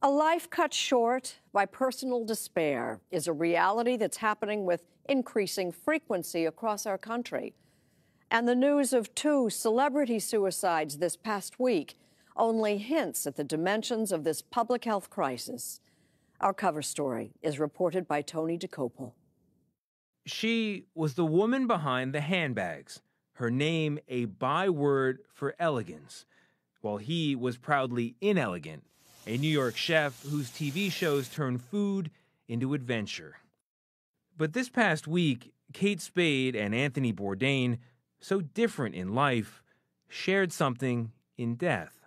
A life cut short by personal despair is a reality that's happening with increasing frequency across our country. And the news of 2 celebrity suicides this past week only hints at the dimensions of this public health crisis. Our cover story is reported by Tony DeCopel. She was the woman behind the handbags, her name a byword for elegance, while he was proudly inelegant, a New York chef whose TV shows turn food into adventure. But this past week, Kate Spade and Anthony Bourdain, so different in life, shared something in death.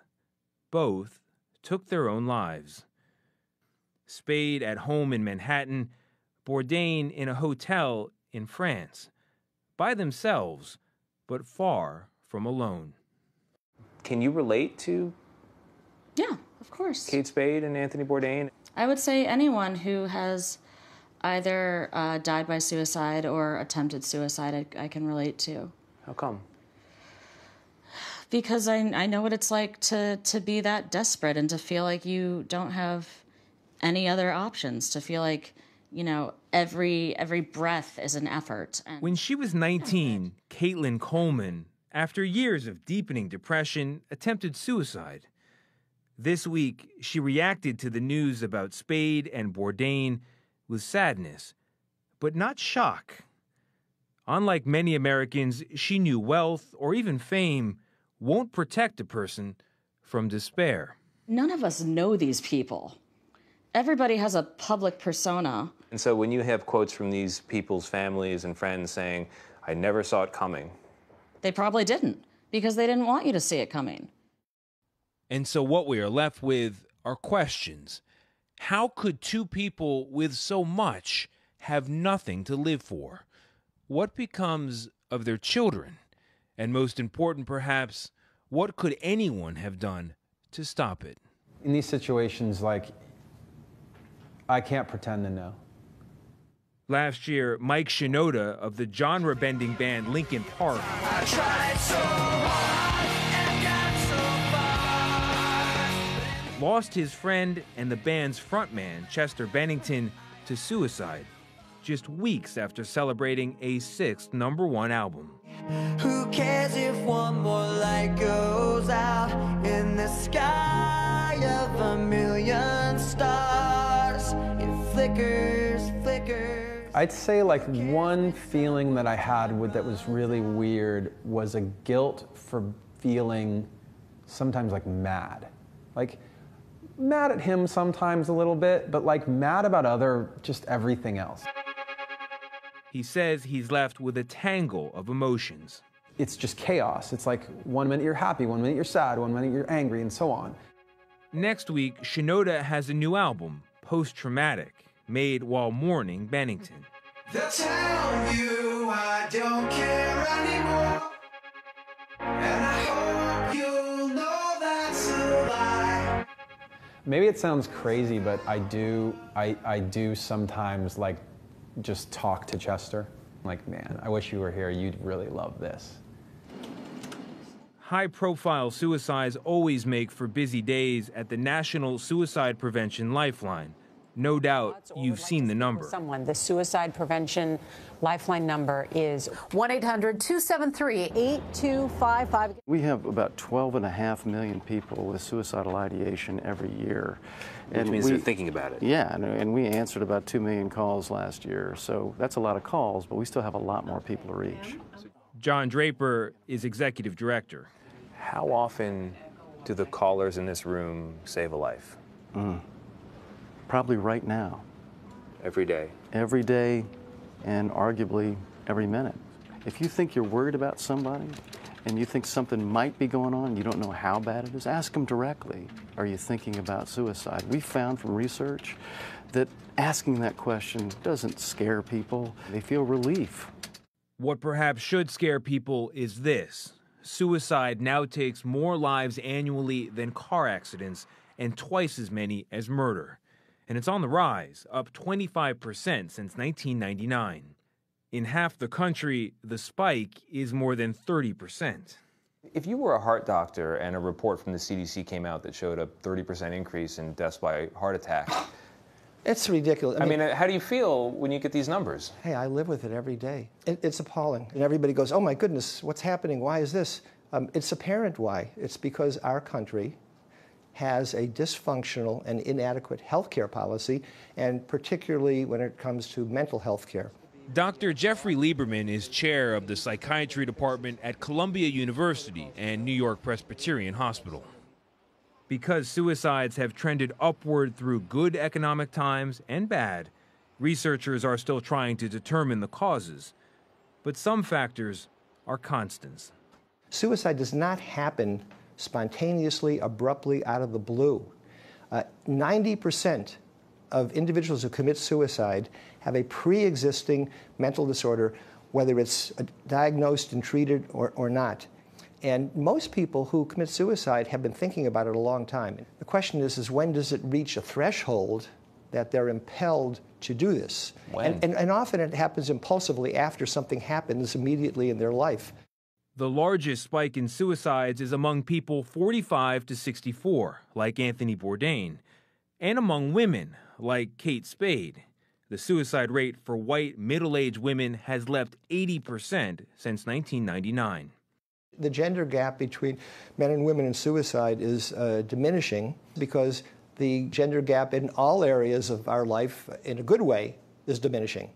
Both took their own lives. Spade at home in Manhattan, Bourdain in a hotel in France, by themselves, but far from alone. Can you relate to Yeah, of course. Kate Spade and Anthony Bourdain? I would say anyone who has either died by suicide or attempted suicide, I can relate to. How come? Because I know what it's like to be that desperate and to feel like you don't have any other options, to feel like, you know, every breath is an effort. And when she was 19, Caitlin Coleman, after years of deepening depression, attempted suicide. This week, she reacted to the news about Spade and Bourdain with sadness, but not shock. Unlike many Americans, she knew wealth or even fame won't protect a person from despair. none of us know these people. Everybody has a public persona. And so when you have quotes from these people's families and friends saying, I never saw it coming. They probably didn't, because they didn't want you to see it coming. And so what we are left with are questions. How could two people with so much have nothing to live for? What becomes of their children? And most important, perhaps, what could anyone have done to stop it? In these situations, I can't pretend to know. Last year, Mike Shinoda of the genre-bending band Linkin Park lost his friend and the band's frontman, Chester Bennington, to suicide just weeks after celebrating a 6th #1 album. Who cares if one more light goes out in the sky of a million stars? It flickers, flickers. I'd say one feeling that I had that was really weird was a guilt for feeling sometimes mad. Mad at him sometimes a little bit, but mad about just everything else. He says he's left with a tangle of emotions. It's just chaos. It's 1 minute you're happy, 1 minute you're sad, 1 minute you're angry, and so on. Next week, Shinoda has a new album, Post-Traumatic, made while mourning Bennington. They'll tell you I don't care anymore, and I hope you'll know that's a lie. Maybe it sounds crazy, but I do sometimes just talk to Chester. Man, I wish you were here. You'd really love this. High-profile suicides always make for busy days at the National Suicide Prevention Lifeline. No doubt you've seen the number. The suicide prevention lifeline number is 1-800-273-8255. We have about 12.5 million people with suicidal ideation every year. Which means they're thinking about it. Yeah, and we answered about 2 million calls last year. So that's a lot of calls, but we still have a lot more people to reach. John Draper is executive director. How often do the callers in this room save a life? Probably right now. Every day? Every day, and arguably every minute. If you think you're worried about somebody and you think something might be going on, you don't know how bad it is, ask them directly, are you thinking about suicide? We found from research that asking that question doesn't scare people. They feel relief. What perhaps should scare people is this. Suicide now takes more lives annually than car accidents and twice as many as murder. And it's on the rise, up 25% since 1999. In half the country, the spike is more than 30%. If you were a heart doctor and a report from the CDC came out that showed a 30% increase in deaths by heart attack, it's ridiculous. I mean, how do you feel when you get these numbers? Hey, I live with it every day. It's appalling. And everybody goes, oh my goodness, what's happening? Why is this? It's apparent why. It's because our country has a dysfunctional and inadequate health care policy, and particularly when it comes to mental health care. Dr. Jeffrey Lieberman is chair of the psychiatry department at Columbia University and New York Presbyterian Hospital. Because suicides have trended upward through good economic times and bad, researchers are still trying to determine the causes. But some factors are constants. Suicide does not happen spontaneously, abruptly, out of the blue. 90% of individuals who commit suicide have a pre-existing mental disorder, whether it's diagnosed and treated or not. And most people who commit suicide have been thinking about it a long time. The question is when does it reach a threshold that they're impelled to do this? When? And often it happens impulsively after something happens immediately in their life. The largest spike in suicides is among people 45 to 64, like Anthony Bourdain, and among women, like Kate Spade. The suicide rate for white middle-aged women has leapt 80% since 1999. The gender gap between men and women in suicide is diminishing because the gender gap in all areas of our life, in a good way, is diminishing.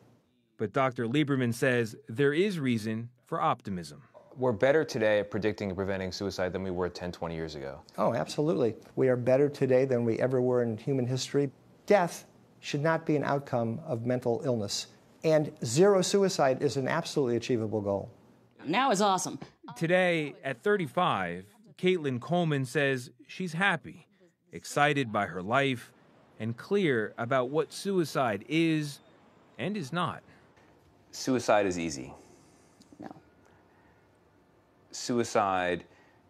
But Dr. Lieberman says there is reason for optimism. We're better today at predicting and preventing suicide than we were 10, 20 years ago. Oh, absolutely. We are better today than we ever were in human history. Death should not be an outcome of mental illness. And zero suicide is an absolutely achievable goal. Now is awesome. Today, at 35, Caitlin Coleman says she's happy, excited by her life, and clear about what suicide is and is not. Suicide is easy. No. Suicide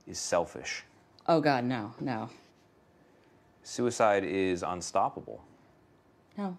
is selfish. Oh, God, no, no. Suicide is unstoppable. No.